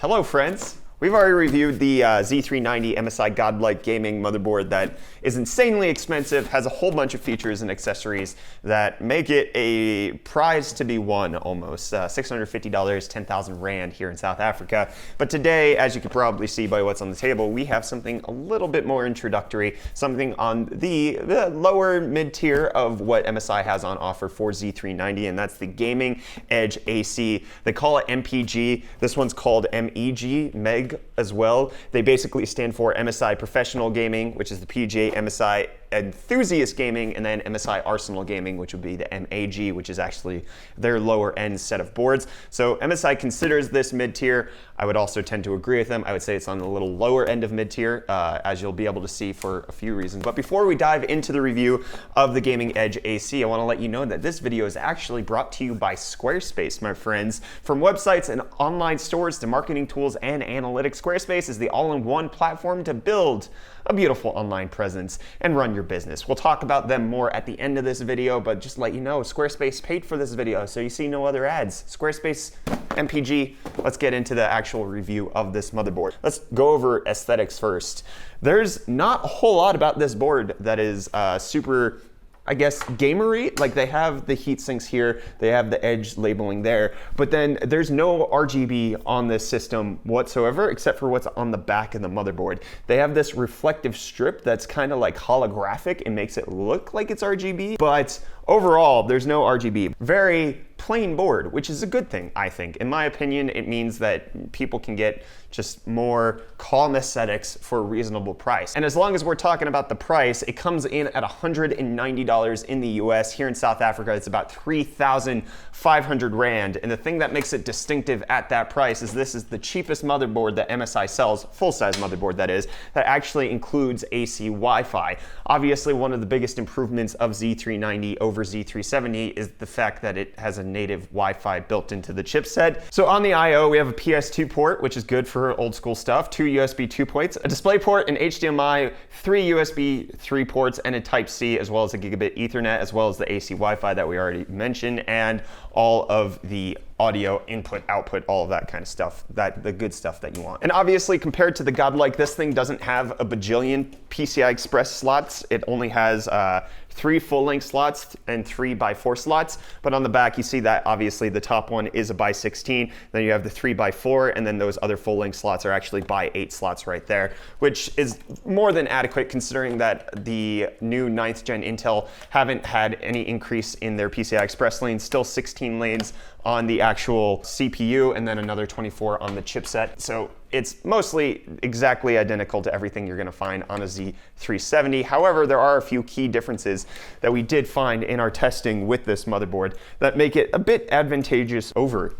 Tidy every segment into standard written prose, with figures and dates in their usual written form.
Hello friends! We've already reviewed the Z390 MSI Godlike gaming motherboard that is insanely expensive, has a whole bunch of features and accessories that make it a prize to be won almost. $650, 10,000 Rand here in South Africa. But today, as you can probably see by what's on the table, we have something a little bit more introductory, something on the lower mid-tier of what MSI has on offer for Z390, and that's the Gaming Edge AC. They call it MPG. This one's called MEG, MEG as well. They basically stand for MSI Professional Gaming, which is the PGA, MSI Enthusiast Gaming, and then MSI Arsenal Gaming, which would be the MAG, which is actually their lower end set of boards. So MSI considers this mid-tier. I would also tend to agree with them. I would say it's on the little lower end of mid-tier, as you'll be able to see for a few reasons. But before we dive into the review of the Gaming Edge AC, I want to let you know that this video is actually brought to you by Squarespace, my friends. From websites and online stores to marketing tools and analytics, Squarespace is the all-in-one platform to build a beautiful online presence and run your business. We'll talk about them more at the end of this video, but just let you know, Squarespace paid for this video, so you see no other ads. Squarespace, MPG, let's get into the actual review of this motherboard. Let's go over aesthetics first. There's not a whole lot about this board that is super, I guess, gamery. Like, they have the heat sinks here, they have the Edge labeling there, but then there's no RGB on this system whatsoever, except for what's on the back of the motherboard. They have this reflective strip that's kind of like holographic and makes it look like it's RGB, but overall, there's no RGB. Very plain board, which is a good thing, I think. In my opinion, it means that people can get just more calm aesthetics for a reasonable price. And as long as we're talking about the price, it comes in at $190 in the US. Here in South Africa, it's about 3,500 Rand. And the thing that makes it distinctive at that price is this is the cheapest motherboard that MSI sells, full-size motherboard that is, that actually includes AC Wi-Fi. Obviously, one of the biggest improvements of Z390 over Z370 is the fact that it has a native Wi-Fi built into the chipset. So on the I/O, we have a PS2 port, which is good for old school stuff, 2 USB 2 ports, a display port, an HDMI, 3 USB 3 ports, and a Type-C, as well as a gigabit Ethernet, as well as the AC Wi-Fi that we already mentioned, and all of the audio input, output, all of that kind of stuff, the good stuff that you want. And obviously, compared to the Godlike, this thing doesn't have a bajillion PCI Express slots. It only has 3 full-length slots and 3x4 slots. But on the back, you see that obviously the top one is a x 16. Then you have the 3x4, and then those other full-length slots are actually x 8 slots right there, which is more than adequate considering that the new 9th gen Intel haven't had any increase in their PCI Express lanes. Still 16 lanes on the actual CPU, and then another 24 on the chipset. So it's mostly exactly identical to everything you're gonna find on a Z370. However, there are a few key differences that we did find in our testing with this motherboard that make it a bit advantageous over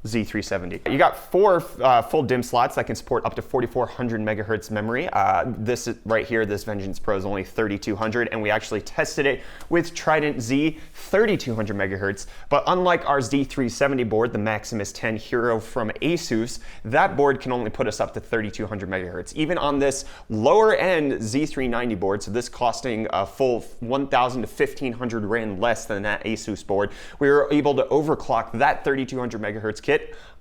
Z370. You got 4 full DIMM slots that can support up to 4,400 megahertz memory. This is right here, this Vengeance Pro is only 3,200, and we actually tested it with Trident Z, 3,200 megahertz. But unlike our Z370 board, the Maximus 10 Hero from Asus, that board can only put us up to 3,200 megahertz. Even on this lower end Z390 board, so this costing a full 1,000 to 1,500 Rand less than that Asus board, we were able to overclock that 3,200 megahertz kit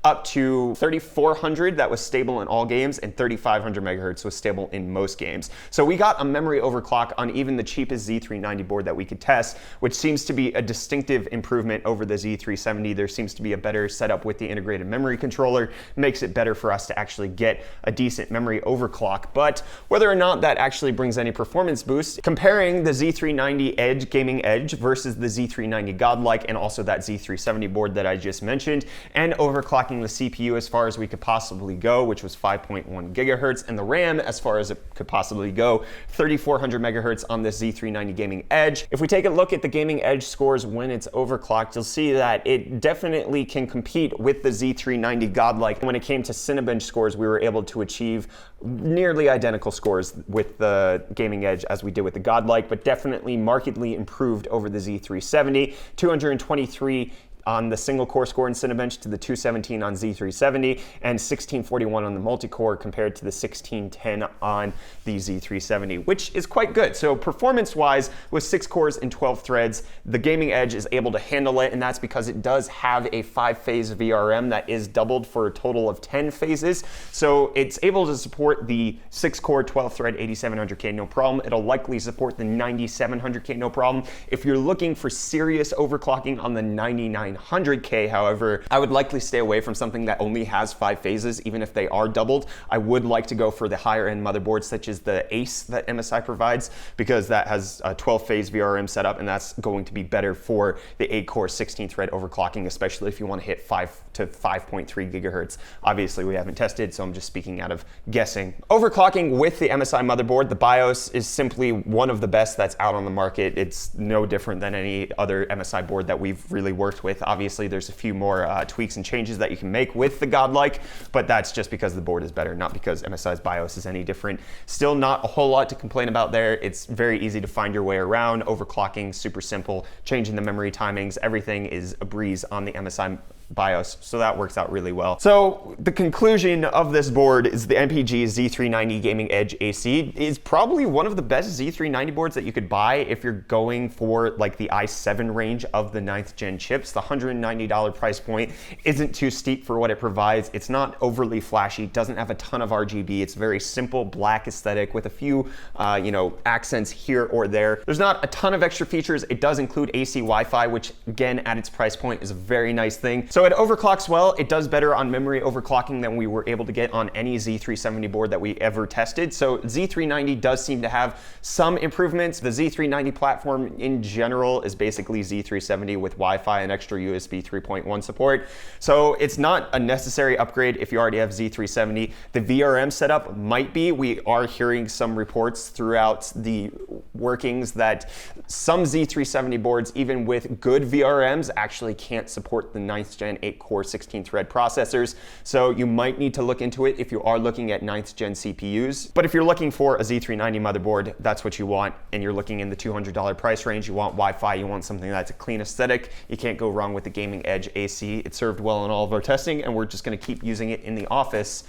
up to 3,400 that was stable in all games, and 3,500 megahertz was stable in most games. So we got a memory overclock on even the cheapest Z390 board that we could test, which seems to be a distinctive improvement over the Z370. There seems to be a better setup with the integrated memory controller, makes it better for us to actually get a decent memory overclock. But whether or not that actually brings any performance boost, comparing the Z390 Edge, Gaming Edge versus the Z390 Godlike, and also that Z370 board that I just mentioned, and overclocking the CPU as far as we could possibly go, which was 5.1 gigahertz, and the RAM as far as it could possibly go, 3,400 megahertz on this Z390 Gaming Edge. If we take a look at the Gaming Edge scores when it's overclocked, you'll see that it definitely can compete with the Z390 Godlike. When it came to Cinebench scores, we were able to achieve nearly identical scores with the Gaming Edge as we did with the Godlike, but definitely markedly improved over the Z370. 223 on the single core score in Cinebench to the 217 on Z370 and 1641 on the multi-core compared to the 1610 on the Z370, which is quite good. So performance-wise, with 6 cores and 12 threads, the Gaming Edge is able to handle it, and that's because it does have a 5-phase VRM that is doubled for a total of 10 phases. So it's able to support the 6-core, 12-thread 8700K no problem. It'll likely support the 9700K no problem. If you're looking for serious overclocking on the 9900K, however, I would likely stay away from something that only has 5 phases, even if they are doubled. I would like to go for the higher end motherboards such as the Ace that MSI provides, because that has a 12-phase VRM setup, and that's going to be better for the 8-core 16-thread overclocking, especially if you want to hit 5 to 5.3 gigahertz. Obviously, we haven't tested, so I'm just speaking out of guessing. Overclocking with the MSI motherboard, the BIOS is simply one of the best that's out on the market. It's no different than any other MSI board that we've really worked with. Obviously, there's a few more tweaks and changes that you can make with the Godlike, but that's just because the board is better, not because MSI's BIOS is any different. Still not a whole lot to complain about there. It's very easy to find your way around. Overclocking, super simple. Changing the memory timings, everything is a breeze on the MSI BIOS, so that works out really well. So the conclusion of this board is the MPG Z390 Gaming Edge AC is probably one of the best Z390 boards that you could buy if you're going for like the i7 range of the 9th gen chips. The $190 price point isn't too steep for what it provides. It's not overly flashy, doesn't have a ton of RGB. It's very simple black aesthetic with a few accents here or there. There's not a ton of extra features. It does include AC Wi-Fi, which again at its price point is a very nice thing. So it overclocks well. It does better on memory overclocking than we were able to get on any Z370 board that we ever tested. So Z390 does seem to have some improvements. The Z390 platform in general is basically Z370 with Wi-Fi and extra USB 3.1 support. So it's not a necessary upgrade if you already have Z370. The VRM setup might be. We are hearing some reports throughout the workings that some Z370 boards, even with good VRMs, actually can't support the 9th gen 8-core 16-thread processors, so you might need to look into it if you are looking at 9th gen CPUs. But if you're looking for a Z390 motherboard, that's what you want, and you're looking in the $200 price range, you want Wi-Fi, you want something that's a clean aesthetic, you can't go wrong with the Gaming Edge AC. It served well in all of our testing, and we're just going to keep using it in the office.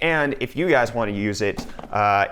And if you guys want to use it,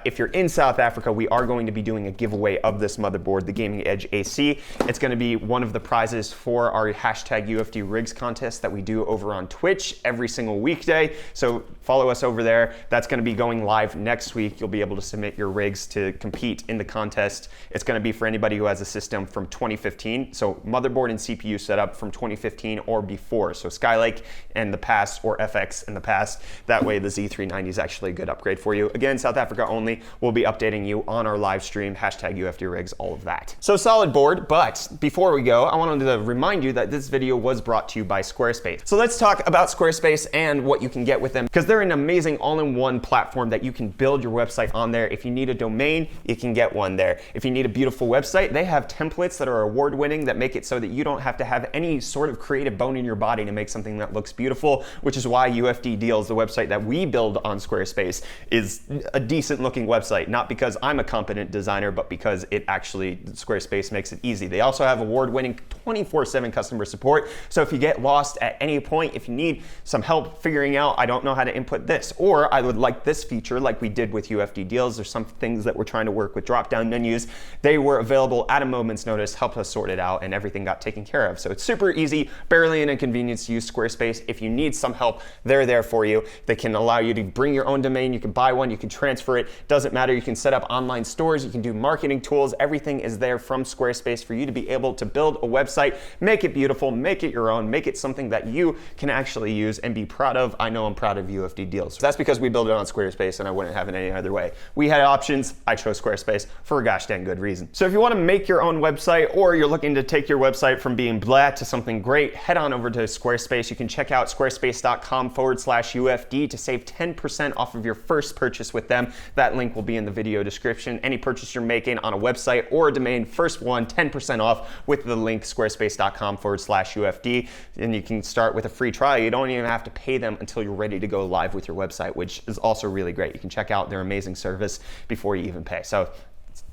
if you're in South Africa, we are going to be doing a giveaway of this motherboard, the Gaming Edge AC. It's going to be one of the prizes for our hashtag UFD Rigs contest that we do over on Twitch every single weekday. So follow us over there. That's going to be going live next week. You'll be able to submit your rigs to compete in the contest. It's going to be for anybody who has a system from 2015. So motherboard and CPU setup from 2015 or before. So Skylake in the past or FX in the past. That way the Z390 is actually a good upgrade for you. Again, South Africa only. We'll be updating you on our live stream, hashtag UFD Rigs, all of that. So solid board, but before we go, I wanted to remind you that this video was brought to you by Squarespace. So let's talk about Squarespace and what you can get with them, because they're an amazing all-in-one platform that you can build your website on there. If you need a domain, you can get one there. If you need a beautiful website, they have templates that are award-winning that make it so that you don't have to have any sort of creative bone in your body to make something that looks beautiful, which is why UFD Deals, the website that we build on Squarespace, is a decent looking website, not because I'm a competent designer, but because it actually, Squarespace makes it easy. They also have award-winning 24/7 customer support. So if you get lost at any point, if you need some help figuring out, I don't know how to input this, or I would like this feature like we did with UFD Deals, there's some things that we're trying to work with drop-down menus. They were available at a moment's notice, helped us sort it out, and everything got taken care of. So it's super easy, barely an inconvenience to use Squarespace. If you need some help, they're there for you. They can allow you to bring your own domain, you can buy one, you can transfer it, doesn't matter. You can set up online stores, you can do marketing tools, everything is there from Squarespace for you to be able to build a website, make it beautiful, make it your own, make it something that you can actually use and be proud of. I know I'm proud of UFD Deals. That's because we built it on Squarespace and I wouldn't have it any other way. We had options, I chose Squarespace for a gosh dang good reason. So if you want to make your own website, or you're looking to take your website from being blah to something great, head on over to Squarespace. You can check out squarespace.com/UFD to save 10% off of your first purchase with them. That link will be in the video description. Any purchase you're making on a website or a domain, first one, 10% off with the link squarespace.com/UFD. And you can start with a free trial. You don't even have to pay them until you're ready to go live with your website, which is also really great. You can check out their amazing service before you even pay. So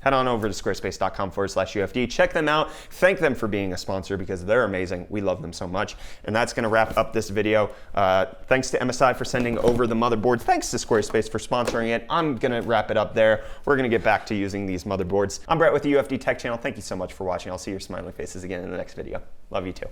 head on over to squarespace.com/UFD. Check them out. Thank them for being a sponsor because they're amazing. We love them so much. And that's going to wrap up this video. Thanks to MSI for sending over the motherboard. Thanks to Squarespace for sponsoring it. I'm going to wrap it up there. We're going to get back to using these motherboards. I'm Brett with the UFD Tech Channel. Thank you so much for watching. I'll see your smiling faces again in the next video. Love you too.